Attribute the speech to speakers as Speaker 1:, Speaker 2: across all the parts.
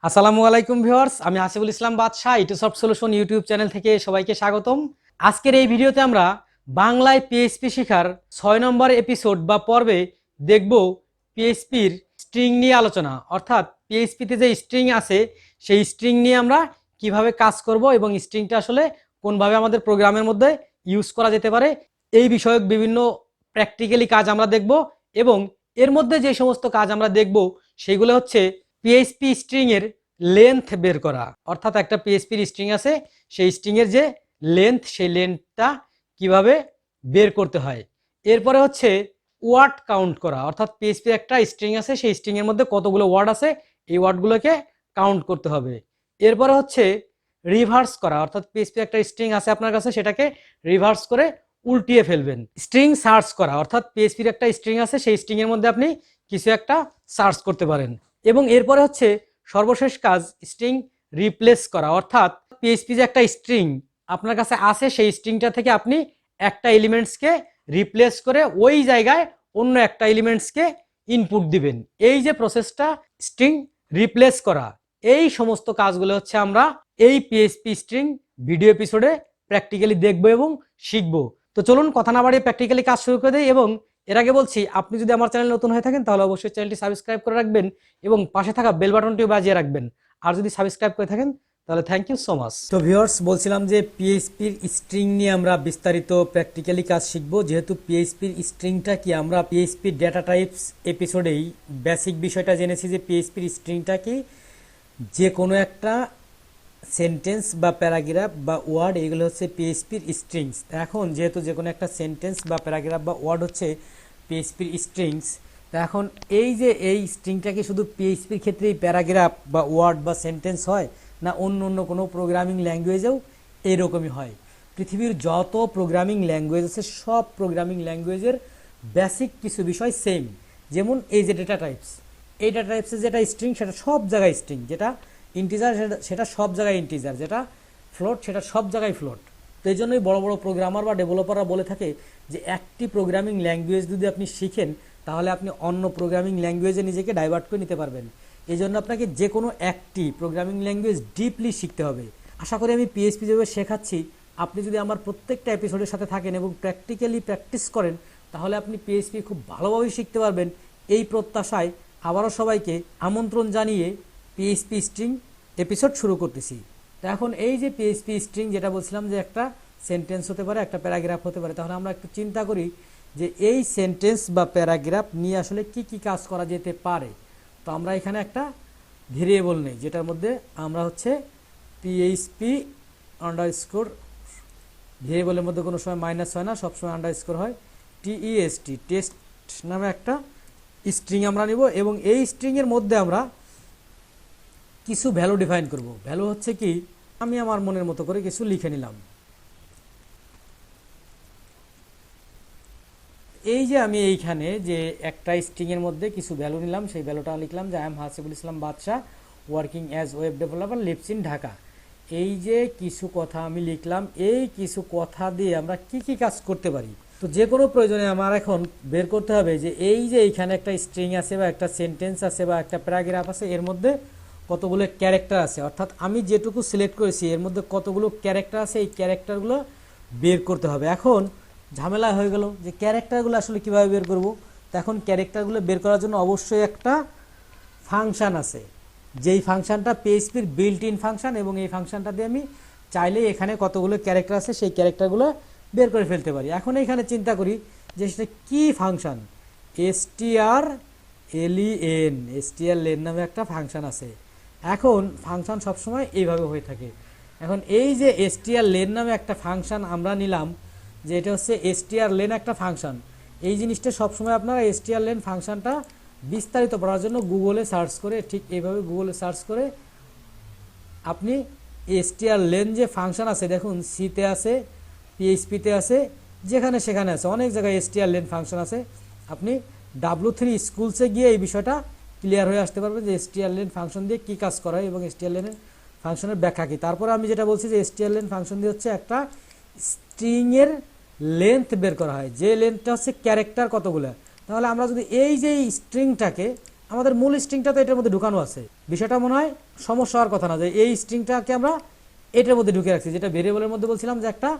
Speaker 1: আসসালামু আলাইকুম ভিউয়ার্স, আমি আসিফুল ইসলাম বাদশাহ ইউটিউব সলিউশন ইউটিউব চ্যানেল থেকে সবাইকে স্বাগতম। আজকের এই ভিডিওতে আমরা বাংলায় পিএইচপি শেখার 6 নম্বর এপিসোড বা পর্বে দেখব পিএইচপির স্ট্রিং নিয়ে আলোচনা, অর্থাৎ পিএইচপিতে যে স্ট্রিং আছে সেই স্ট্রিং নিয়ে আমরা কিভাবে কাজ করব এবং স্ট্রিংটা আসলে কোনভাবে আমাদের প্রোগ্রামের মধ্যে ইউজ করা যেতে পারে এই বিষয়ক বিভিন্ন প্র্যাকটিক্যালি কাজ আমরা দেখব। এবং এর মধ্যে যে সমস্ত কাজ আমরা দেখব সেগুলো হচ্ছে পিএইচপি স্ট্রিং এর লেন্থ বের করা, অর্থাৎ একটা পিএইচপির স্ট্রিং আছে সেই স্ট্রিং এর যে লেন্থ সেই লেন্থটা কিভাবে বের করতে হয়। এরপরে হচ্ছে ওয়ার্ড কাউন্ট করা, অর্থাৎ পিএইচপির একটা স্ট্রিং আছে সেই স্ট্রিং এর মধ্যে কতগুলো ওয়ার্ড আছে এই ওয়ার্ডগুলোকে কাউন্ট করতে হবে। এরপরে হচ্ছে রিভার্স করা, অর্থাৎ পিএইচপি একটা স্ট্রিং আছে আপনার কাছে সেটাকে রিভার্স করে উল্টিয়ে ফেলবেন। স্ট্রিং সার্চ করা, অর্থাৎ পিএইচপির একটা স্ট্রিং আছে সেই স্ট্রিং এর মধ্যে আপনি কিছু একটা সার্চ করতে পারেন। এবং এরপরে হচ্ছে সর্বশেষ কাজ স্ট্রিং রিপ্লেস করা, অর্থাৎ পিএইচপি যে একটা স্ট্রিং আপনার কাছে আছে সেই স্ট্রিংটা থেকে আপনি একটা এলিমেন্টসকে রিপ্লেস করে ওই জায়গায় অন্য একটা এলিমেন্টসকে ইনপুট দিবেন। এই যে প্রসেসটা স্ট্রিং রিপ্লেস করা, এই সমস্ত কাজগুলো হচ্ছে আমরা এই পিএইচপি স্ট্রিং ভিডিও এপিসোডে প্র্যাকটিক্যালি দেখব এবং শিখব। তো চলুন কথা না বাড়িয়ে প্র্যাকটিক্যালি কাজ শুরু করে দিই। এবং এর আগে বলছি, আপনি যদি আমার চ্যানেল নতুন হয়ে থাকেন তাহলে অবশ্যই চ্যানেলটি সাবস্ক্রাইব করে রাখবেন এবং পাশে থাকা বেল বাটনটিও বাজিয়ে রাখবেন। আর যদি সাবস্ক্রাইব করে থাকেন তাহলে থ্যাংক ইউ সো মাচ। তো ভিউয়ার্স, বলছিলাম যে পিএইচপির স্ট্রিং নিয়ে আমরা বিস্তারিত প্র্যাকটিক্যালি কাজ শিখব। যেহেতু পিএইচপির স্ট্রিংটা কি, আমরা পিএইচপির ডেটা টাইপস এপিসোডেই বেসিক বিষয়টা জেনেছি যে পিএইচপির স্ট্রিংটা কি, যে কোনো একটা সেন্টেন্স বা প্যারাগ্রাফ বা ওয়ার্ড এগুলো হচ্ছে পিএইচপির স্ট্রিংস। এখন যেহেতু যে কোনো একটা সেন্টেন্স বা প্যারাগ্রাফ বা ওয়ার্ড হচ্ছে পিএইচপির স্ট্রিংস, এখন এই যে এই স্ট্রিংটা কি শুধু পিএইচপির ক্ষেত্রেই প্যারাগ্রাফ বা ওয়ার্ড বা সেন্টেন্স হয়, না অন্য অন্য কোনো প্রোগ্রামিং ল্যাঙ্গুয়েজেও এইরকমই হয়? পৃথিবীর যত প্রোগ্রামিং ল্যাঙ্গুয়েজ আছে সব প্রোগ্রামিং ল্যাঙ্গুয়েজের বেসিক কিছু বিষয় সেম। যেমন এই যে ডেটা টাইপস, এই ডেটা টাইপসের যেটা স্ট্রিং সেটা সব জায়গায় স্ট্রিং, যেটা ইন্টিজার সেটা সব জায়গায় ইন্টিজার, যেটা ফ্লোট সেটা সব জায়গায় ফ্লোট। তো এই জন্যই বড় বড় প্রোগ্রামার বা ডেভেলপাররা বলে থাকে যে একটি প্রোগ্রামিং ল্যাঙ্গুয়েজ যদি আপনি শিখেন তাহলে আপনি অন্য প্রোগ্রামিং ল্যাঙ্গুয়েজে নিজেকে ডাইভার্ট করে নিতে পারবেন। এই জন্য আপনাকে যে কোনো একটি প্রোগ্রামিং ল্যাঙ্গুয়েজ ডিপলি শিখতে হবে। আশা করি আমি পিএইচপি যেভাবে শেখাচ্ছি আপনি যদি আমার প্রত্যেকটা এপিসোডের সাথে থাকেন এবং প্র্যাকটিক্যালি প্র্যাকটিস করেন তাহলে আপনি পিএইচপি খুব ভালোভাবেই শিখতে পারবেন। এই প্রত্যাশায় আবারও সবাইকে আমন্ত্রণ জানিয়ে পিএইচপি স্ট্রিং এপিসোড শুরু করতেছি। তো এখন এই যে পিএইচপি স্ট্রিং যেটা বলছিলাম যে একটা সেন্টেন্স হতে পারে, একটা প্যারাগ্রাফ হতে পারে, তাহলে আমরা একটু চিন্তা করি যে এই সেন্টেন্স বা প্যারাগ্রাফ নিয়ে আসলে কি কি কাজ করা যেতে পারে। তো আমরা এখানে একটা ভেরিয়েবল নেই যেটার মধ্যে আমরা হচ্ছে পিএইচপি আন্ডারস্কোর, ভেরিয়েবলের মধ্যে কোনো সময় মাইনাস হয় না, সবসময় আন্ডারস্কোর হয়, টিইএসটি টেস্ট নামে একটা স্ট্রিং আমরা নিব এবং এই স্ট্রিংয়ের মধ্যে আমরা কিছু ভ্যালু ডিফাইন করব। ভ্যালু হচ্ছে কি, আমি আমার মনের মতো করে কিছু লিখে নিলাম। এই যে আমি এইখানে যে একটা স্ট্রিংয়ের মধ্যে কিছু ভ্যালু নিলাম, সেই ভ্যালুটা লিখলাম যে আই এম হাসিবুল ইসলাম বাদশাহ, working as web developer, lives in Dhaka. এই যে কিছু কথা আমি লিখলাম, এই কিছু কথা দিয়ে আমরা কি কি কাজ করতে পারি। তো যে কোনো প্রয়োজনে আমার এখন বের করতে হবে যে এই যে এইখানে একটা স্ট্রিং আছে বা একটা সেন্টেন্স আছে বা একটা প্যারাগ্রাফ আছে, এর মধ্যে কতগুলো ক্যারেক্টার আছে, অর্থাৎ আমি যেটুকু সিলেক্ট করেছি এর মধ্যে কতগুলো ক্যারেক্টার আছে, এই ক্যারেক্টারগুলো বের করতে হবে। এখন ঝামেলা হয়ে গেল যে ক্যারেক্টারগুলো আসলে কিভাবে বের করব। তো এখন ক্যারেক্টারগুলো বের করার জন্য অবশ্যই একটা ফাংশান আছে, যেই ফাংশানটা পিএইচপির বিল্ট ইন ফাংশান, এবং এই ফাংশানটা দিয়ে আমি চাইলে এখানে কতগুলো ক্যারেক্টার আছে সেই ক্যারেক্টারগুলো বের করে ফেলতে পারি। এখন এখানে চিন্তা করি যে সেটা কী ফাংশান, str_len নামে একটা ফাংশান আছে। এখন ফাংশান সবসময় এইভাবে হয়ে থাকে। এখন এই যে str_len নামে একটা ফাংশান আমরা নিলাম, যে এটা হচ্ছে str_len একটা ফাংশান। এই জিনিসটা সবসময় আপনারা str_len ফাংশানটা বিস্তারিত পড়ার জন্য গুগলে সার্চ করে, ঠিক এইভাবে গুগলে সার্চ করে আপনি str_len যে ফাংশান আছে, দেখুন সিতে আছে, পিএইচপিতে আছে, যেখানে সেখানে আছে, অনেক জায়গায় str_len ফাংশন আছে। আপনি W3 স্কুলসে গিয়ে এই বিষয়টা ক্লিয়ার হয়ে আসতে পারবেন যে str_len ফাংশন দিয়ে কী কাজ করা হয় এবং str_len ফাংশনের ব্যাখ্যা কী। তারপরে আমি যেটা বলছি যে str_len ফাংশন দিয়ে হচ্ছে একটা স্ট্রিংয়ের লেন্থ বের করা হয়, যে লেন্থটা হচ্ছে ক্যারেক্টার কতগুলো। তাহলে আমরা যদি এই যে স্ট্রিংটাকে আমাদের মূল স্ট্রিংটা তো এটার মধ্যে ঢুকানো আছে। বিষয়টা মনে হয় সমস্যা হওয়ার কথা না, যে এই স্ট্রিংটাকে আমরা এটার মধ্যে ঢুকে রাখছি, যেটা ভেরিয়েবলের মধ্যে বলছিলাম যে একটা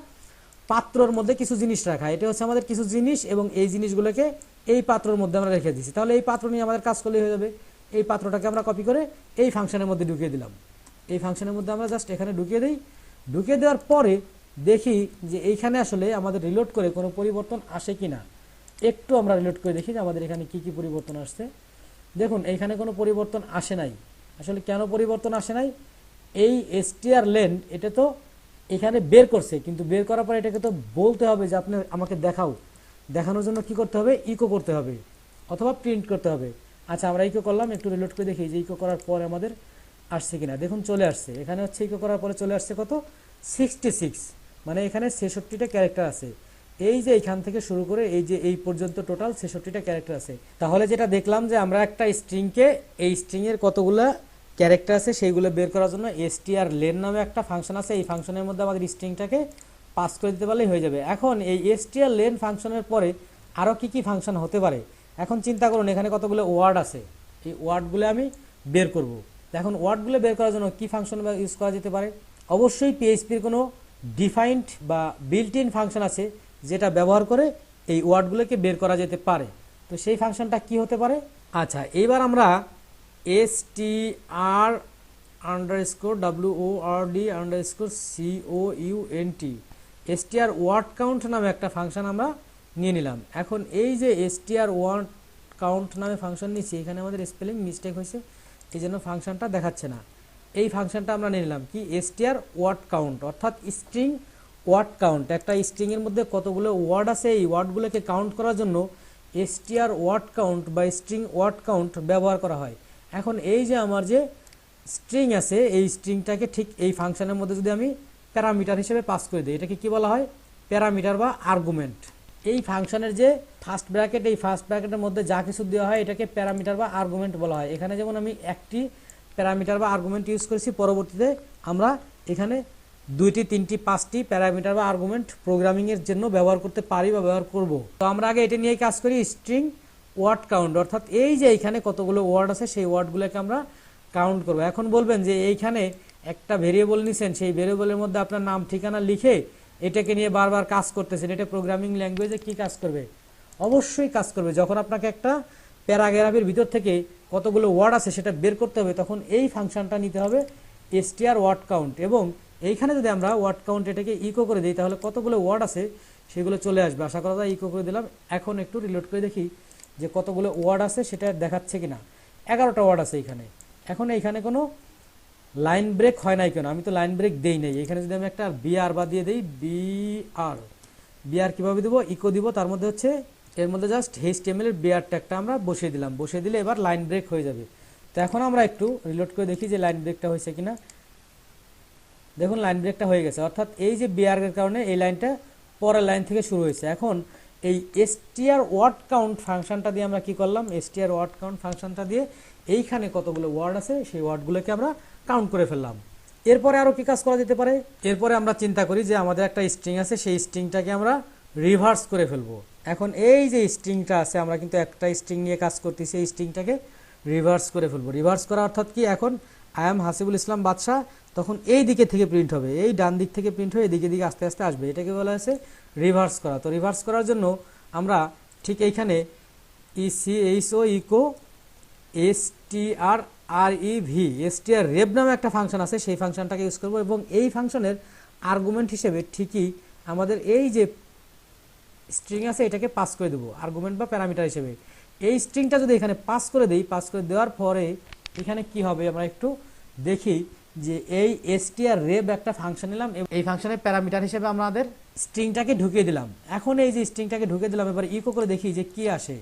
Speaker 1: পাত্রর মধ্যে কিছু জিনিস রাখা। এটা হচ্ছে আমাদের কিছু জিনিস, এবং এই জিনিসগুলোকে এই পাত্রর মধ্যে আমরা রেখে দিচ্ছি। তাহলে এই পাত্র নিয়ে আমাদের কাজ করলেই হয়ে যাবে। এই পাত্রটাকে আমরা কপি করে এই ফাংশনের মধ্যে ঢুকিয়ে দিলাম। এই ফাংশনের মধ্যে আমরা জাস্ট এখানে ঢুকিয়ে দিই। ঢুকিয়ে দেওয়ার পরে দেখি যে এইখানে আসলে আমাদের রিলোড করে কোনো পরিবর্তন আসে কি না। একটু আমরা রিলোড করে দেখি যে আমাদের এখানে কি কি পরিবর্তন আসছে। দেখুন এইখানে কোনো পরিবর্তন আসে নাই। আসলে কেন পরিবর্তন আসে নাই? এই str লেন এটা তো এখানে বের করছে, কিন্তু বের করার পর এটাকে তো বলতে হবে যে আপনি আমাকে দেখাও। দেখানোর জন্য কি করতে হবে? ইকো করতে হবে অথবা প্রিন্ট করতে হবে। আচ্ছা, আমরা ইকো করলাম, একটু রিলোড করে দেখি যে ইকো করার পর আমাদের আসছে কিনা। দেখুন চলে আসছে। এখানে হচ্ছে ইকো করার পরে চলে আসছে কত? 66, মানে এখানে 66টা ক্যারেক্টার আছে। এই যে এইখান থেকে শুরু করে এই যে এই পর্যন্ত টোটাল 66টা ক্যারেক্টার আছে। তাহলে যেটা দেখলাম যে আমরা একটা স্ট্রিংকে, এই স্ট্রিংয়ের কতগুলো ক্যারেক্টার আছে সেইগুলো বের করার জন্য str লেন নামে একটা ফাংশন আছে। এই ফাংশনের মধ্যে আমাদের স্ট্রিংটাকে পাস করে দিতে পারলেই হয়ে যাবে। এখন এই str লেন ফাংশনের পরে আরও কি কি ফাংশন হতে পারে এখন চিন্তা করুন। এখানে কতগুলো ওয়ার্ড আছে, এই ওয়ার্ডগুলো আমি বের করব। এখন ওয়ার্ডগুলো বের করার জন্য কি ফাংশন ইউজ করা যেতে পারে? অবশ্যই পিএইচপির কোনো ডিফাইন্ড বা বিল্ট ইন ফাংশন আছে যেটা ব্যবহার করে এই ওয়ার্ডগুলোকে বের করা যেতে পারে। তো সেই ফাংশনটা কি হতে পারে? আচ্ছা, এইবার আমরা str word count str word count নামে একটা ফাংশন আমরা নিয়ে নিলাম। এখন এই যে str ওয়ার্ড কাউন্ট নামে ফাংশন নিচ্ছি, এখানে আমাদের স্পেলিং মিস্টেক হয়েছে, এই জন্য ফাংশনটা দেখাচ্ছে না। এই ফাংশনটা আমরা নিয়ে নিলাম কি? str ওয়ার্ড কাউন্ট, অর্থাৎ স্ট্রিং ওয়ার্ড কাউন্ট। একটা স্ট্রিংয়ের মধ্যে কতগুলো ওয়ার্ড আছে এই ওয়ার্ডগুলোকে কাউন্ট করার জন্য str ওয়ার্ড কাউন্ট বা স্ট্রিং ওয়ার্ড কাউন্ট ব্যবহার করা হয়। এখন এই যে আমার যে স্ট্রিং আছে, এই স্ট্রিংটাকে ঠিক এই ফাংশনের মধ্যে যদি আমি প্যারামিটার হিসেবে পাস করে দিই, এটাকে কি বলা হয়? প্যারামিটার বা আর্গুমেন্ট। এই ফাংশনের যে ফার্স্ট ব্র্যাকেট, এই ফার্স্ট ব্র্যাকেটের মধ্যে যা কিছু দেওয়া হয় এটাকে প্যারামিটার বা আর্গুমেন্ট বলা হয়। এখানে যেমন আমি একটি প্যারামিটার বা আর্গুমেন্ট ইউজ করেছি, পরবর্তীতে আমরা এখানে 2টি 3টি 5টি প্যারামিটার বা আর্গুমেন্ট প্রোগ্রামিংয়ের জন্য ব্যবহার করতে পারি বা ব্যবহার করব। তো আমরা আগে এটা নিয়েই কাজ করি, স্ট্রিং ওয়ার্ড কাউন্ট, অর্থাৎ এই যে এইখানে কতগুলো ওয়ার্ড আছে সেই ওয়ার্ডগুলোকে আমরা কাউন্ট করব। এখন বলবেন যে এইখানে একটা ভেরিয়েবল নিছেন, সেই ভেরিয়েবলের মধ্যে আপনার নাম ঠিকানা লিখে এটাকে নিয়ে বারবার কাজ করতেছেন, এটা প্রোগ্রামিং ল্যাঙ্গুয়েজে কি কাজ করবে? অবশ্যই কাজ করবে। যখন আপনাকে একটা প্যারাগ্রাফের ভিতর থেকে কতগুলো ওয়ার্ড আছে সেটা বের করতে হবে, তখন এই ফাংশনটা নিতে হবে str ওয়ার্ড কাউন্ট। এবং এইখানে যদি আমরা ওয়ার্ড কাউন্ট এটাকে ইকো করে দিই, তাহলে কতগুলো ওয়ার্ড আছে সেগুলো চলে আসবে। আশা করা যায়। ইকো করে দিলাম। এখন একটু রিলোড করে দেখি যে কতগুলো ওয়ার্ড আছে সেটা দেখাচ্ছে কিনা। 11টা ওয়ার্ড আছে এখানে। এখন এইখানে কোনো লাইন ব্রেক হয় নাই কেন? আমি তো লাইন ব্রেক দেই নাই। এখানে যদি আমি একটা বিআর বা দিয়ে দিই, বিআর কিভাবে দেবো? ইকো দিব, তার মধ্যে হচ্ছে এর মধ্যে জাস্ট HTML এর বিআর ট্যাগটা আমরা বসিয়ে দিলাম। বসিয়ে দিলে এবার লাইন ব্রেক হয়ে যাবে। তো এখন আমরা একটু রিলোড করে দেখি যে লাইন ব্রেকটা হয়েছে কিনা। দেখুন লাইন ব্রেকটা হয়ে গেছে, অর্থাৎ এই যে বিআর এর কারণে এই লাইনটা পরের লাইন থেকে শুরু হয়েছে। এখন এই str ওয়ার্ড কাউন্ট ফাংশনটা দিয়ে আমরা কি করলাম? str ওয়ার্ড কাউন্ট ফাংশনটা দিয়ে এইখানে কতগুলো ওয়ার্ড আছে সেই ওয়ার্ডগুলোকে আমরা কাউন্ট করে ফেললাম। এরপরে আরো কি কাজ করা যেতে পারে? এরপরে আমরা চিন্তা করি যে আমাদের একটা স্ট্রিং আছে, সেই স্ট্রিংটাকে আমরা রিভার্স করে ফেলবো। এখন এই যে স্ট্রিংটা আছে, আমরা কিন্তু একটা স্ট্রিং নিয়ে কাজ করতেছি, এই স্ট্রিংটাকে রিভার্স করে ফেলবো। রিভার্স করা অর্থাৎ কি? এখন আই এম হাসিবুল ইসলাম বাদশাহ, তখন এই দিকে থেকে প্রিন্ট হবে, এই ডান দিক থেকে প্রিন্ট হয়ে এদিকে দিকে আস্তে আস্তে আসবে। এটাকে বলা হয়েছে রিভার্স করা। তো রিভার্স করার জন্য আমরা ঠিক এইখানে ইসো ইকো str rev নামে একটা ফাংশন আছে, সেই ফাংশনটাকে ইউজ করব। এবং এই ফাংশনের আর্গুমেন্ট হিসেবে ঠিকই আমাদের এই যে স্ট্রিং আছে এটাকে পাস করে দেবো আর্গুমেন্ট বা প্যারামিটার হিসেবে। এই স্ট্রিংটা যদি এখানে পাস করে দিই, পাস করে দেওয়ার পরে এখানে কি হবে আমরা একটু দেখি যে এই str rev একটা ফাংশন নিলাম, এই ফাংশনের প্যারামিটার হিসেবে আমাদের স্ট্রিংটাকে ঢুকিয়ে দিলাম। এখন এই যে স্ট্রিংটাকে ঢুকিয়ে দিলাম, এবার ইকো করে দেখি যে কি আসে।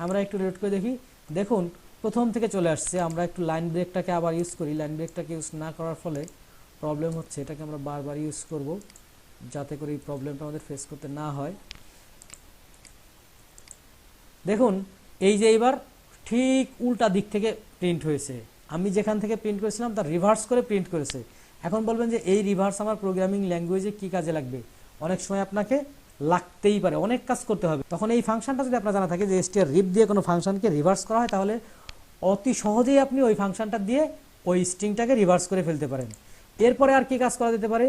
Speaker 1: আমরা একটু রিলোড করে দেখি। দেখুন প্রথম থেকে চলে আসছে। আমরা একটু লাইন ব্রেকটাকে আবার ইউজ করি। লাইন ব্রেকটাকে ইউজ না করার ফলে প্রবলেম হচ্ছে, এটাকে আমরা বারবার ইউজ করব যাতে করে এই প্রবলেমটা আমাদের ফেস করতে না হয়। দেখুন এই যে এবার ঠিক উল্টা দিক থেকে প্রিন্ট হয়েছে। আমি যেখান থেকে প্রিন্ট করেছিলাম তার রিভার্স করে প্রিন্ট করেছে। এখন বলবেন যে এই রিভার্স আমার প্রোগ্রামিং ল্যাঙ্গুয়েজে কি কাজে লাগবে? অনেক সময় আপনাকে লাগতেই পারে, অনেক কাজ করতে হবে। তখন এই ফাংশনটা যদি আপনার জানা থাকে যে str rev দিয়ে কোনো ফাংশনকে রিভার্স করা হয়, তাহলে অতি সহজেই আপনি ওই ফাংশনটা দিয়ে ওই স্ট্রিংটাকে রিভার্স করে ফেলতে পারেন। এরপরে আর কি কাজ করা যেতে পারে,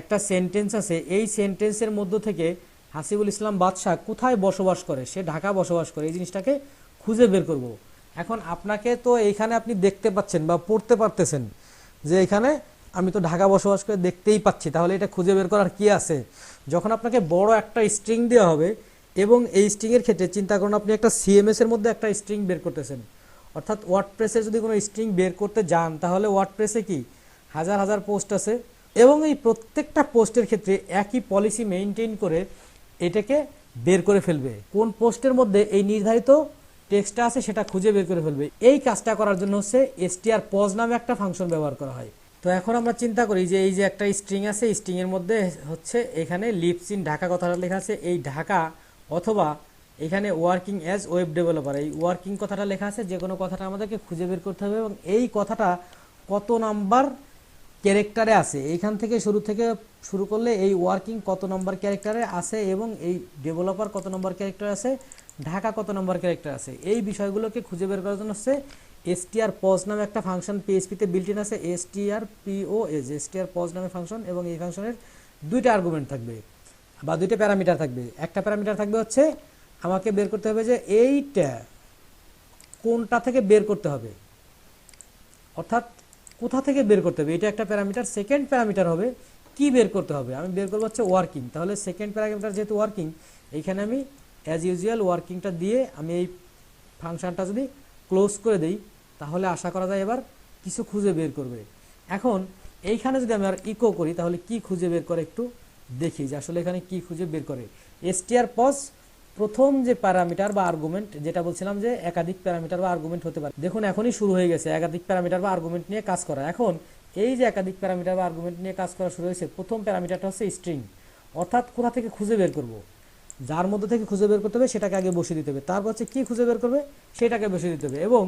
Speaker 1: একটা সেন্টেন্স আছে, এই সেন্টেন্সের মধ্য থেকে হাসিবুল ইসলাম বাদশাহ কোথায় বসবাস করে, সে ঢাকা বসবাস করে, এই জিনিসটাকে খুঁজে বের করব। এখন আপনাকে তো এইখানে আপনি দেখতে পাচ্ছেন বা পড়তে পারতেছেন যে এখানে আমি তো ঢাকা বসবাস করে দেখতেই পাচ্ছি, তাহলে এটা খুঁজে বের করার কি আছে। যখন আপনাকে বড় একটা স্ট্রিং দেওয়া হবে এবং এই স্ট্রিংয়ের ক্ষেত্রে চিন্তা করুন আপনি একটা সিএমএস এর মধ্যে একটা স্ট্রিং বের করতেছেন, অর্থাৎ ওয়ার্ডপ্রেসে যদি কোনো স্ট্রিং বের করতে যান তাহলে ওয়ার্ডপ্রেসে কি হাজার হাজার পোস্ট আছে এবং এই প্রত্যেকটা পোস্টের ক্ষেত্রে একই পলিসি মেইনটেইন করে এটাকে বের করে ফেলবে, কোন পোস্টের মধ্যে এই নির্ধারিত টেক্সটটা আছে সেটা খুঁজে বের করে ফেলবে। এই কাজটা করার জন্য হচ্ছে str_pos নামে একটা ফাংশন ব্যবহার করা হয়। তো এখন আমরা চিন্তা করি যে এই যে একটা স্ট্রিং আছে, স্ট্রিং এর মধ্যে হচ্ছে এখানে লিভস ইন ঢাকা কথাটা লেখা আছে, এই ঢাকা অথবা এখানে ওয়ার্কিং অ্যাজ ওয়েব ডেভেলপার, এই ওয়ার্কিং কথাটা লেখা আছে, যে কোনো কথাটা আমাদেরকে খুঁজে বের করতে হবে এবং এই কথাটা কত নাম্বার ক্যারেক্টারে আছে, এইখান থেকে শুরু করলে এই ওয়ার্কিং কত নম্বর ক্যারেক্টারে আছে এবং এই ডেভেলপার কত নম্বর ক্যারেক্টার আছে, ঢাকা কত নম্বর ক্যারেক্টার আছে, এই বিষয়গুলোকে খুঁজে বের করার জন্য হচ্ছে str_pos নামে একটা ফাংশন পিএইচপিতে বিল্ট ইন আছে, str_pos নামে ফাংশন, এবং এই ফাংশনের দুইটা আর্গুমেন্ট থাকবে বা দুইটা প্যারামিটার থাকবে। একটা প্যারামিটার থাকবে হচ্ছে আমাকে বের করতে হবে যে এইটা কোনটা থেকে বের করতে হবে, অর্থাৎ কোথা থেকে বের করতে হবে, এটা একটা প্যারামিটার। সেকেন্ড প্যারামিটার হবে কি বের করতে হবে, আমি বের করবো হচ্ছে ওয়ার্কিং, তাহলে সেকেন্ড প্যারামিটার যেহেতু ওয়ার্কিং, এইখানে আমি অ্যাজ ইউজুয়াল ওয়ার্কিংটা দিয়ে আমি এই ফাংশনটা যদি ক্লোজ করে দেই তাহলে আশা করা যায় এবার কিছু খুঁজে বের করবে। এখন এইখানে যদি আমি আর ইকো করি তাহলে কি খুঁজে বের করে একটু দেখি যে আসলে এখানে কি খুঁজে বের করে। str_pos প্রথম যে প্যারামিটার বা আর্গুমেন্ট, যেটা বলছিলাম যে একাধিক প্যারামিটার বা আর্গুমেন্ট হতে পারে, দেখুন এখনই শুরু হয়ে গেছে একাধিক প্যারামিটার বা আর্গুমেন্ট নিয়ে কাজ করা। এখন এই যে একাধিক প্যারামিটার বা আর্গুমেন্ট নিয়ে কাজ করা শুরু হয়েছে, প্রথম প্যারামিটারটা হচ্ছে স্ট্রিং, অর্থাৎ কোথা থেকে খুঁজে বের করব, যার মধ্যে থেকে খুঁজে বের করতে হবে সেটাকে আগে বসিয়ে দিতে হবে, তারপর হচ্ছে কি খুঁজে বের করবে সেটাকে বসিয়ে দিতে হবে। এবং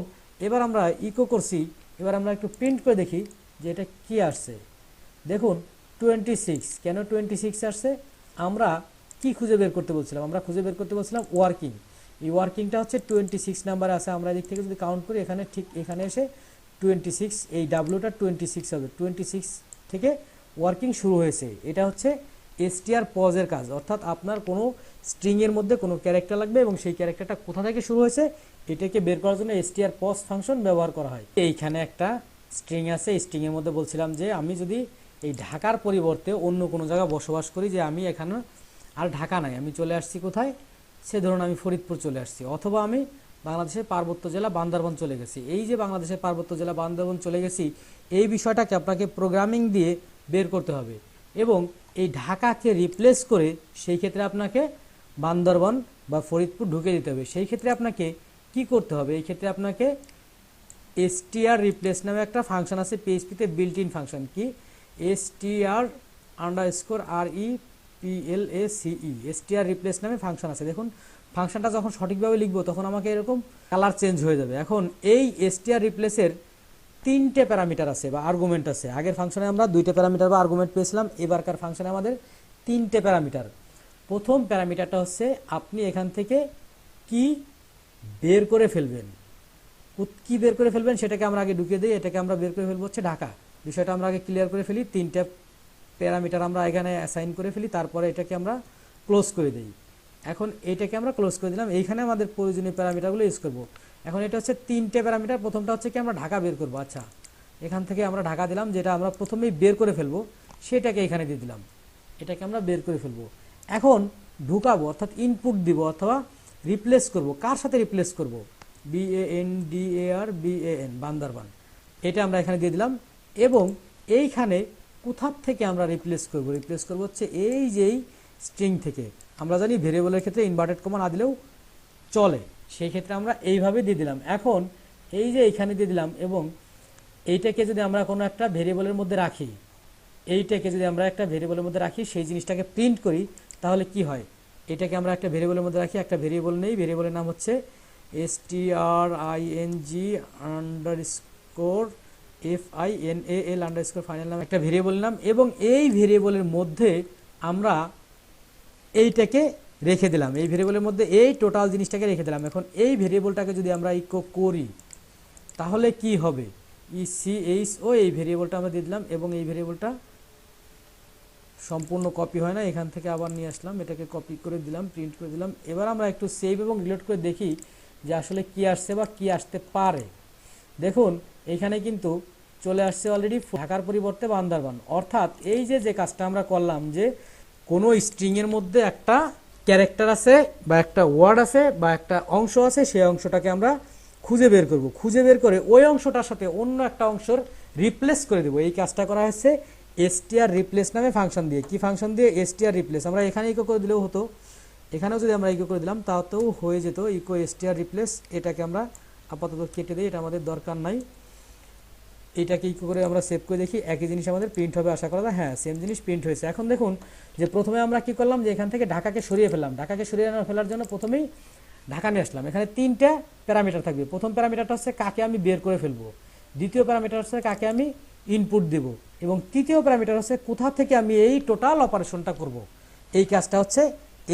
Speaker 1: এবার আমরা ইকো করছি, এবার আমরা একটু প্রিন্ট করে দেখি যে এটা কি আসছে। দেখুন 26, কেন 26 আসছে, আমরা কি খুঁজে বের করতে বলছিলাম, আমরা খুঁজে বের করতে বলছিলাম ওয়ার্কিং, এই ওয়ার্কিংটা হচ্ছে 26 নাম্বারে আছে, আমরা এদিক থেকে যদি কাউন্ট করি এখানে ঠিক এখানে এসে 26, এই ডাব্লিউটা 26 হবে, 26 থেকে ওয়ার্কিং শুরু হয়েছে। এটা হচ্ছে str_pos এর কাজ, অর্থাৎ আপনার কোনো স্ট্রিংয়ের মধ্যে কোনো ক্যারেক্টার লাগবে এবং সেই ক্যারেক্টারটা কোথা থেকে শুরু হয়েছে এটাকে বের করার জন্য str_pos ফাংশন ব্যবহার করা হয়। এইখানে একটা স্ট্রিং আছে, স্ট্রিংয়ের মধ্যে বলছিলাম যে আমি যদি এই ঢাকার পরিবর্তে অন্য কোনো জায়গায় বসবাস করি, যে আমি এখানে আর ঢাকা নাই, আমি চলে আসছি কোথায়, সে ধরুন আমি ফরিদপুর চলে আসছি, অথবা আমি বাংলাদেশের পার্বত্য জেলা বান্দরবান চলে গেছি। এই যে বাংলাদেশের পার্বত্য জেলা বান্দরবান চলে গেছি, এই বিষয়টাকে আপনাকে প্রোগ্রামিং দিয়ে বের করতে হবে এবং এই ঢাকাকে রিপ্লেস করে সেই ক্ষেত্রে আপনাকে বান্দরবান বা ফরিদপুর ঢুকে দিতে হবে। সেই ক্ষেত্রে আপনাকে কি করতে হবে, এই ক্ষেত্রে আপনাকে str_replace নামে একটা ফাংশন আছে পিএইচপিতে বিল্ট ইন ফাংশন, কি str_replace নামে ফাংশন আছে। দেখুন ফাংশনটা যখন সঠিকভাবে লিখবো তখন আমাকে এরকম কালার চেঞ্জ হয়ে যাবে। এখন এই str_replace-এর তিনটে প্যারামিটার আছে বা আর্গুমেন্ট আছে, আগের ফাংশনে আমরা দুইটা প্যারামিটার বা আর্গুমেন্ট পেয়েছিলাম, এবারকার ফাংশনে আমাদের তিনটে প্যারামিটার। প্রথম প্যারামিটারটা হচ্ছে আপনি এখান থেকে কি বের করে ফেলবেন, কি বের করে ফেলবেন সেটাকে আমরা আগে ঢুকিয়ে দিই, এটাকে আমরা বের করে ফেলবো হচ্ছে ঢাকা, বিষয়টা আমরা আগে ক্লিয়ার করে ফেলি, তিনটা প্যারামিটার আমরা এখানে অ্যাসাইন করে ফেলি, তারপরে এটাকে আমরা ক্লোজ করে দিই। এখন এটাকে আমরা ক্লোজ করে দিলাম, এইখানে আমাদের প্রয়োজনীয় প্যারামিটারগুলো ইউজ করব। এখন এটা হচ্ছে তিনটে প্যারামিটার, প্রথমটা হচ্ছে কি আমরা ঢাকা বের করব, আচ্ছা এখান থেকে আমরা ঢাকা দিলাম, যেটা আমরা প্রথমেই বের করে ফেলবো সেটাকে এখানে দিয়ে দিলাম, এটাকে আমরা বের করে ফেলবো। এখন ঢুকাবো অর্থাৎ ইনপুট দিব অথবা রিপ্লেস করব, কার সাথে রিপ্লেস করব, BANDARBAN বান্দরবান, এটা আমরা এখানে দিয়ে দিলাম। এবং এইখানে কোথার থেকে আমরা রিপ্লেস করব, রিপ্লেস করব হচ্ছে এই যেই স্ট্রিং থেকে। আমরা জানি ভেরিয়েবলের ক্ষেত্রে ইনভার্টেড কমা না দিলেও চলে, সেই ক্ষেত্রে আমরা এইভাবে দিয়ে দিলাম। এখন এই যে এইখানে দিয়ে দিলাম এবং এইটাকে যদি আমরা কোনো একটা ভেরিয়েবলের মধ্যে রাখি, এইটাকে যদি আমরা একটা ভেরিয়েবলের মধ্যে রাখি, সেই জিনিসটাকে প্রিন্ট করি, তাহলে কি হয়, এটাকে আমরা একটা ভেরিয়েবলের মধ্যে রাখি, একটা ভেরিয়েবল নেই, ভেরিয়েবলের নাম হচ্ছে string_final নাম একটা ভেরিয়েবল নাম, এবং এই ভেরিয়েবলের মধ্যে আমরা এইটাকে রেখে দিলাম, এই ভেরিয়েবলের মধ্যে এই টোটাল জিনিসটাকে রেখে দিলাম। এখন এই ভেরিয়েবলটাকে যদি আমরা ইকো করি তাহলে কি হবে, ECHO এই ভেরিয়েবলটা আমরা দিয়ে দিলাম এবং এই ভেরিয়েবলটা সম্পূর্ণ কপি হয় না, এখান থেকে আবার নিয়ে আসলাম, এটাকে কপি করে দিলাম, প্রিন্ট করে দিলাম। এবার আমরা একটু সেভ এবং রিলোড করে দেখি যে আসলে কি আসছে বা কি আসতে পারে। দেখুন এখানে কিন্তু চলে আসছে অলরেডি ঢাকার পরিবর্তে বান্দরবান। অর্থাৎ এই যে কাজটা আমরা করলাম, যে কোনো স্ট্রিংয়ের মধ্যে একটা ক্যারেক্টার আছে বা একটা ওয়ার্ড আছে বা একটা অংশ আছে, সেই অংশটাকে আমরা খুঁজে বের করব, খুঁজে বের করে ওই অংশটার সাথে অন্য একটা অংশর রিপ্লেস করে দেবো। এই কাজটা করা হয়েছে str রিপ্লেস নামে ফাংশন দিয়ে। কি ফাংশন দিয়ে? str replace. আমরা এখানে ইকো করে দিলেও হতো, এখানেও যদি আমরা ইকো করে দিলাম তাতেও হয়ে যেত, ইকো str রিপ্লেস। এটাকে আমরা আপাতত কেটে দিই, এটা আমাদের দরকার নাই। এইটাকে ইকো করে আমরা সেভ করে দেখি, একই জিনিস আমাদের প্রিন্ট হবে আশা করা যায়। হ্যাঁ, সেম জিনিস প্রিন্ট হয়েছে। এখন দেখুন যে প্রথমে আমরা কি করলাম, যে এখান থেকে ঢাকাকে সরিয়ে ফেললাম। ঢাকাকে সরিয়ে ফেলার জন্য প্রথমেই ঢাকা নিয়ে আসলাম। এখানে তিনটা প্যারামিটার থাকবে। প্রথম প্যারামিটারটা হচ্ছে কাকে আমি বের করে ফেলবো, দ্বিতীয় প্যারামিটার হচ্ছে কাকে আমি ইনপুট দেব, এবং তৃতীয় প্যারামিটার হচ্ছে কোথা থেকে আমি এই টোটাল অপারেশনটা করব। এই কাজটা হচ্ছে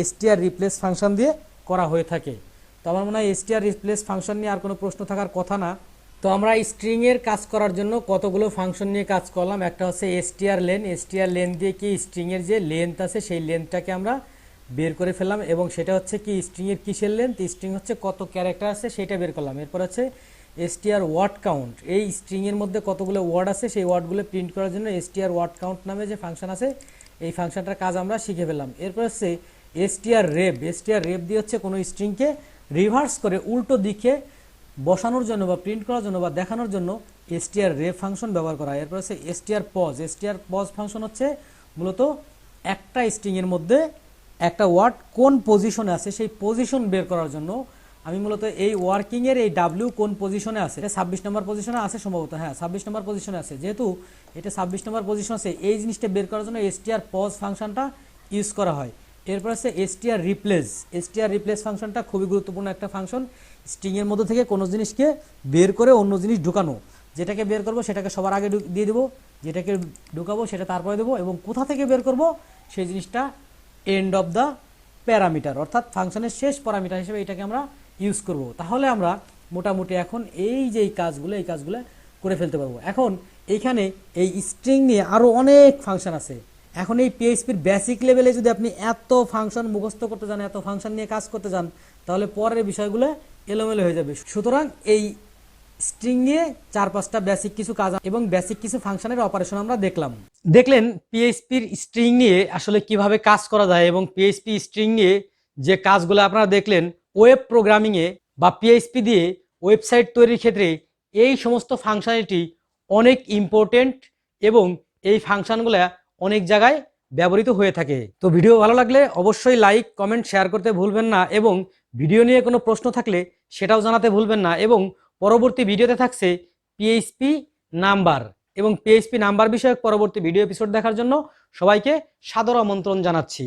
Speaker 1: str রিপ্লেস ফাংশন দিয়ে করা হয়ে থাকে। তো আমার মনে হয় str রিপ্লেস ফাংশন নিয়ে আর কোনো প্রশ্ন থাকার কথা না। তো আমরা স্ট্রিংয়ের কাজ করার জন্য কতগুলো ফাংশন নিয়ে কাজ করলাম। একটা হচ্ছে str লেন দিয়ে কি স্ট্রিংয়ের যে লেন্থ আছে সেই লেন্থটাকে আমরা বের করে ফেললাম, এবং সেটা হচ্ছে কি স্ট্রিংয়ের কিসের লেন্থ, স্ট্রিং হচ্ছে কত ক্যারেক্টার আছে সেটা বের করলাম। এরপর হচ্ছে str ওয়ার্ড কাউন্ট, এই স্ট্রিংয়ের মধ্যে কতগুলো ওয়ার্ড আছে সেই ওয়ার্ডগুলো প্রিন্ট করার জন্য str ওয়ার্ড কাউন্ট নামে যে ফাংশন আছে এই ফাংশনটার কাজ আমরা শিখে ফেললাম। এরপর হচ্ছে str রেপ দিয়ে হচ্ছে কোনো স্ট্রিংকে রিভার্স করে উল্টো দিকে বসানোর জন্য বা প্রিন্ট করার জন্য বা দেখানোর জন্য str রেপ ফাংশন ব্যবহার করা হয়। এরপর হচ্ছে str পজ ফাংশন হচ্ছে মূলত একটা স্ট্রিংয়ের মধ্যে একটা ওয়ার্ড কোন পজিশনে আছে সেই পজিশন বের করার জন্য আমি মূলত এই ওয়ার্কিংয়ের এই ডাব্লিউ কোন পজিশনে আছে, এটা 26 নম্বর পজিশনে আছে সম্ভবত, হ্যাঁ 26 নম্বর পজিশনে আছে। যেহেতু এটা 26 নম্বর পজিশন আছে, এই জিনিসটা বের করার জন্য str পজ ফাংশনটা ইউজ করা হয়। এরপর আছে str রিপ্লেস ফাংশনটা খুবই গুরুত্বপূর্ণ একটা ফাংশন। স্ট্রিংয়ের মধ্যে থেকে কোনো জিনিসকে বের করে অন্য জিনিস ঢুকানো, যেটাকে বের করব সেটাকে সবার আগে দিয়ে দেবো, যেটাকে ঢুকাবো সেটা তারপরে দেবো, এবং কোথা থেকে বের করব সেই জিনিসটা এন্ড অফ দ্য প্যারামিটার, অর্থাৎ ফাংশনের শেষ প্যারামিটার হিসেবে এটাকে আমরা ইউজ করব। তাহলে আমরা মোটামুটি এখন এই যে এই কাজগুলো করে ফেলতে পারবো। এখন এইখানে এই স্ট্রিং নিয়ে আরও অনেক ফাংশন আছে। এখন এই পিএইচপির বেসিক লেভেলে যদি আপনি এত ফাংশন মুখস্থ করতে যান, এত ফাংশন নিয়ে কাজ করতে যান, তাহলে পরের বিষয়গুলো এলোমেলো হয়ে যাবে। সুতরাং এই স্ট্রিং নিয়ে 4-5টা বেসিক কিছু কাজ এবং বেসিক কিছু ফাংশনের অপারেশন আমরা দেখলেন পিএইচপির স্ট্রিং নিয়ে আসলে কিভাবে কাজ করা যায়, এবং পিএইচপি স্ট্রিং নিয়ে যে কাজগুলো আপনারা দেখলেন ওয়েব প্রোগ্রামিংয়ে বা পিএইচপি দিয়ে ওয়েবসাইট তৈরির ক্ষেত্রে এই সমস্ত ফাংশনালিটি অনেক ইম্পর্টেন্ট, এবং এই ফাংশনগুলো অনেক জায়গায় ব্যবহৃত হয়ে থাকে। তো ভিডিও ভালো লাগলে অবশ্যই লাইক কমেন্ট শেয়ার করতে ভুলবেন না, এবং ভিডিও নিয়ে কোনো প্রশ্ন থাকলে সেটাও জানাতে ভুলবেন না। এবং পরবর্তী ভিডিওতে থাকছে পিএইচপি নাম্বার, এবং পিএইচপি নাম্বার বিষয়ক পরবর্তী ভিডিও এপিসোড দেখার জন্য সবাইকে সাদর আমন্ত্রণ জানাচ্ছি।